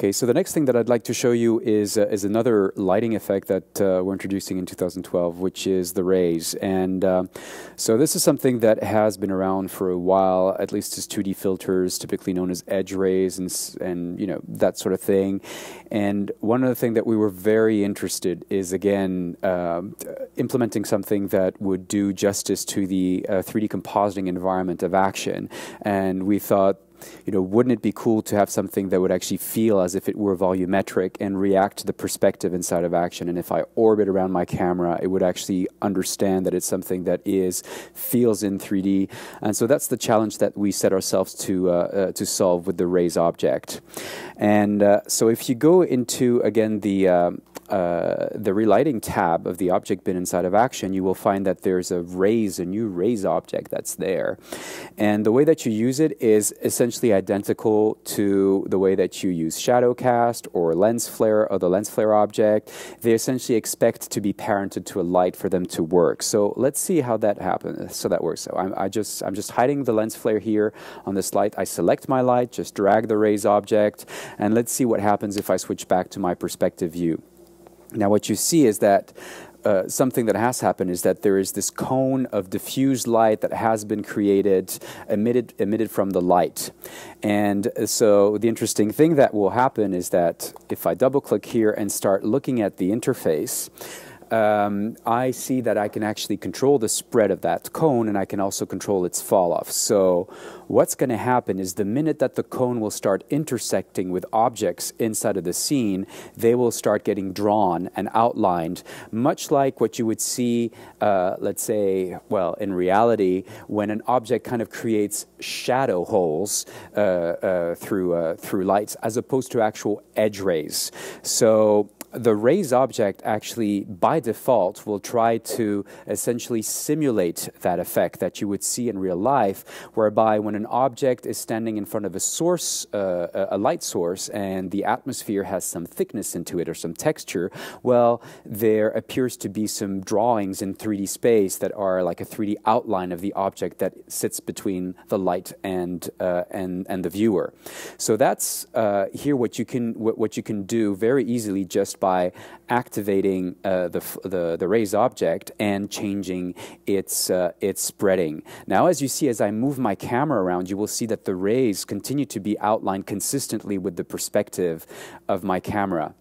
Okay, so the next thing that I'd like to show you is another lighting effect that we're introducing in 2012, which is the rays. And so this is something that has been around for a while, at least as 2D filters, typically known as edge rays and you know, that sort of thing. And one of the things that we were very interested is, again, implementing something that would do justice to the 3D compositing environment of action. And we thought, you know, wouldn't it be cool to have something that would actually feel as if it were volumetric and react to the perspective inside of action? And if I orbit around my camera, it would actually understand that it's something that feels in 3D. And so that's the challenge that we set ourselves to solve with the rays object. And so if you go into, again, the relighting tab of the object bin inside of action, you will find that there's a new rays object that's there. And the way that you use it is essentially identical to the way that you use shadow cast or lens flare or the lens flare object. They essentially expect to be parented to a light for them to work. So let's see how that happens. So that works. So I'm just hiding the lens flare here on this light. I select my light, just drag the rays object, and let's see what happens if I switch back to my perspective view. Now what you see is that something that has happened is that there is this cone of diffused light that has been created, emitted from the light. And so the interesting thing that will happen is that if I double click here and start looking at the interface, I see that I can actually control the spread of that cone, and I can also control its fall off. So what's going to happen is the minute that the cone will start intersecting with objects inside of the scene, they will start getting drawn and outlined, much like what you would see, let's say, well, in reality, when an object kind of creates shadow holes through lights, as opposed to actual edge rays. So the rays object actually, by default, will try to essentially simulate that effect that you would see in real life, whereby when an object is standing in front of a source, a light source, and the atmosphere has some thickness into it or some texture, well, there appears to be some drawings in 3D space that are like a 3D outline of the object that sits between the light and the viewer. So that's here what you can do very easily just by activating the rays object and changing its spreading. Now, as you see, as I move my camera around, you will see that the rays continue to be outlined consistently with the perspective of my camera.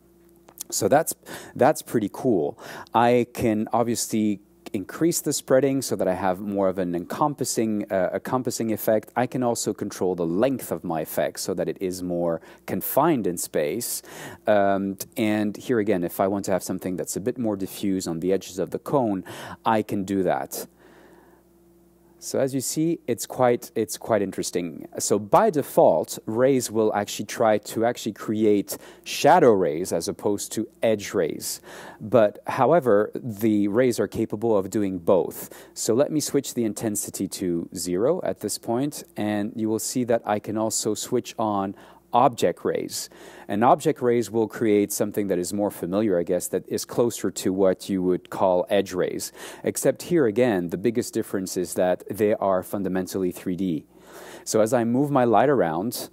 So that's pretty cool. I can obviously increase the spreading so that I have more of an encompassing effect. I can also control the length of my effect so that it is more confined in space. And here again, if I want to have something that's a bit more diffuse on the edges of the cone, I can do that. So as you see, it's quite interesting. So by default, rays will actually try to create shadow rays as opposed to edge rays. But however, the rays are capable of doing both. So let me switch the intensity to 0 at this point, and you will see that I can also switch on object rays. And object rays will create something that is more familiar, I guess, that is closer to what you would call edge rays. Except here again, the biggest difference is that they are fundamentally 3D. So as I move my light around,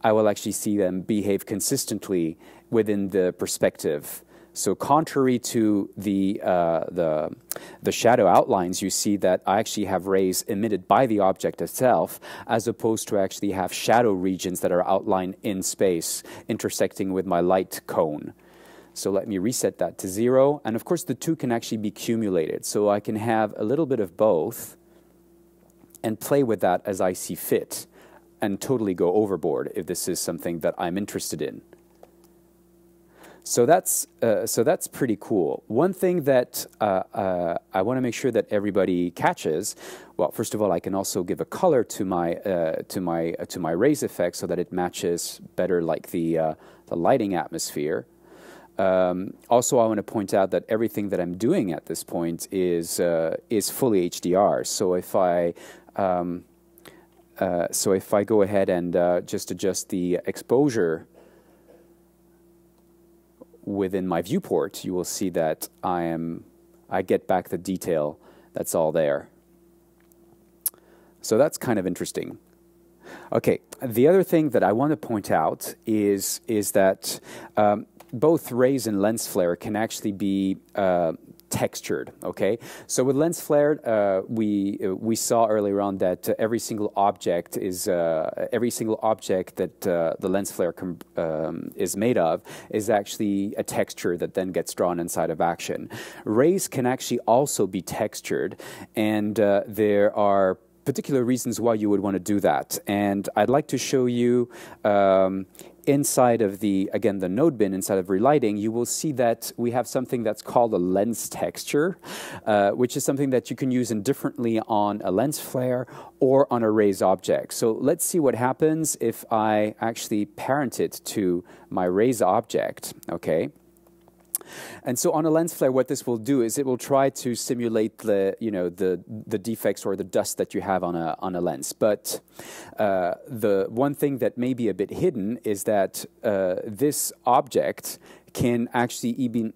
I will actually see them behave consistently within the perspective. So contrary to the shadow outlines, you see that I actually have rays emitted by the object itself, as opposed to actually have shadow regions that are outlined in space, intersecting with my light cone. So let me reset that to 0. And of course, the two can actually be cumulated. So I can have a little bit of both and play with that as I see fit, and totally go overboard if this is something that I'm interested in. So that's pretty cool. One thing that I want to make sure that everybody catches. Well, first of all, I can also give a color to my rays effect so that it matches better like the lighting atmosphere. Also, I want to point out that everything that I'm doing at this point is fully HDR. So if I go ahead and just adjust the exposure within my viewport, you will see that I get back the detail that's all there. So that's kind of interesting. Okay, the other thing that I want to point out is that both rays and lens flare can actually be textured. Okay, so with lens flare, we saw earlier on that every single object that the lens flare is made of is actually a texture that then gets drawn inside of action. Rays can actually also be textured, and there are particular reasons why you would want to do that. And I'd like to show you inside of the node bin, inside of relighting, you will see that we have something that's called a lens texture, which is something that you can use indifferently on a lens flare or on a rays object. So let's see what happens if I actually parent it to my rays object, okay? And so on a lens flare, what this will do is it will try to simulate the defects or the dust that you have on a lens. But the one thing that may be a bit hidden is that this object can actually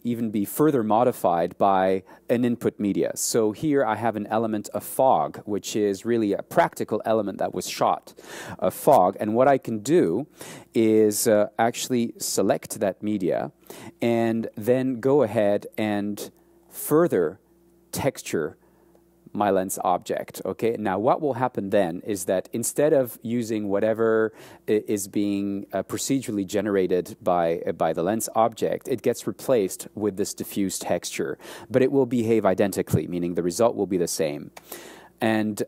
even be further modified by an input media. So here I have an element of fog, which is really a practical element that was shot of fog. And what I can do is actually select that media and then go ahead and further texture my lens object. Okay, now what will happen then is that instead of using whatever is being procedurally generated by the lens object, it gets replaced with this diffuse texture, but it will behave identically, meaning the result will be the same. And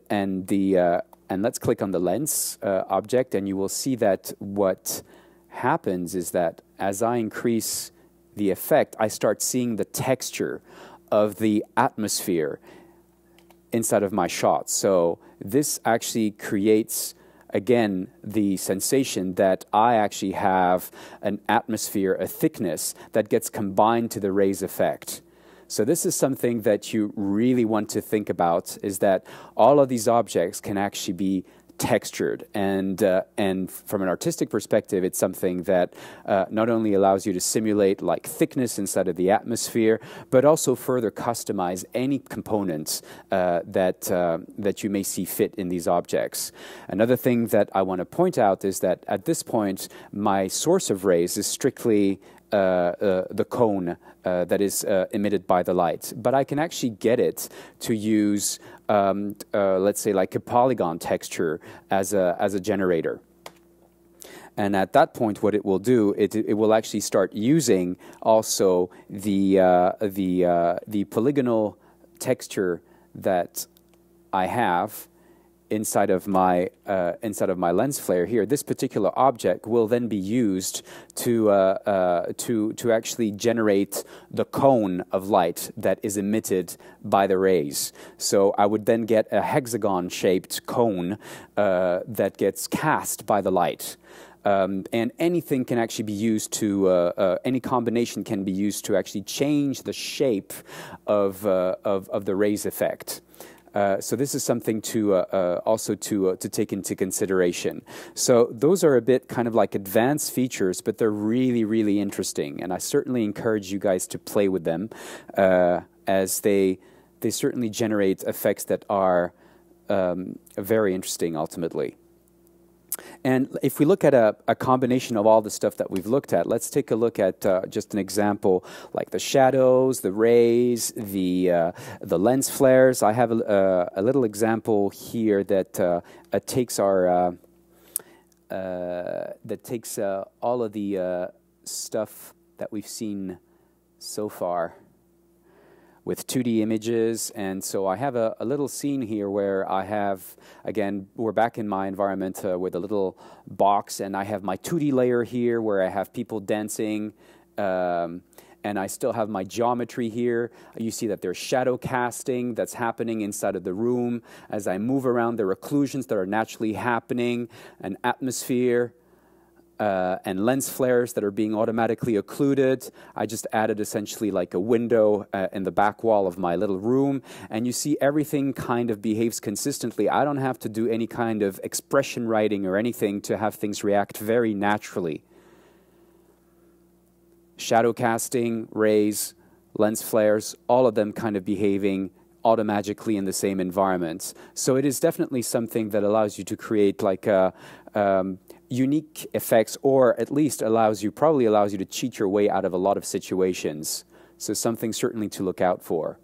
let's click on the lens object, and you will see that what happens is that as I increase the effect, I start seeing the texture of the atmosphere inside of my shot. So this actually creates, again, the sensation that I actually have an atmosphere, a thickness that gets combined to the rays effect. So this is something that you really want to think about, is that all of these objects can actually be textured, and from an artistic perspective, it's something that not only allows you to simulate like thickness inside of the atmosphere, but also further customize any components that you may see fit in these objects. Another thing that I want to point out is that at this point, my source of rays is strictly the cone that is emitted by the light, but I can actually get it to use, let's say, like a polygon texture as a generator. And at that point, what it will do, it will actually start using also the polygonal texture that I have inside of my lens flare here. This particular object will then be used to actually generate the cone of light that is emitted by the rays. So I would then get a hexagon-shaped cone that gets cast by the light. And anything can actually be used to, any combination can be used to actually change the shape of the rays effect. So this is something to also to take into consideration. So those are a bit kind of like advanced features, but they're really, really interesting. And I certainly encourage you guys to play with them, as they certainly generate effects that are very interesting ultimately. And if we look at a combination of all the stuff that we've looked at, let's take a look at just an example like the shadows, the rays, the lens flares. I have a little example here that takes our all of the stuff that we've seen so far with 2D images. And so I have a little scene here where I have, again, we're back in my environment with a little box, and I have my 2D layer here where I have people dancing, and I still have my geometry here. You see that there's shadow casting that's happening inside of the room. As I move around, there are occlusions that are naturally happening, an atmosphere, and lens flares that are being automatically occluded. I just added essentially like a window in the back wall of my little room, and you see everything kind of behaves consistently. I don't have to do any kind of expression writing or anything to have things react very naturally. Shadow casting, rays, lens flares, all of them kind of behaving automagically in the same environments. So it is definitely something that allows you to create like unique effects, or at least probably allows you to cheat your way out of a lot of situations. So something certainly to look out for.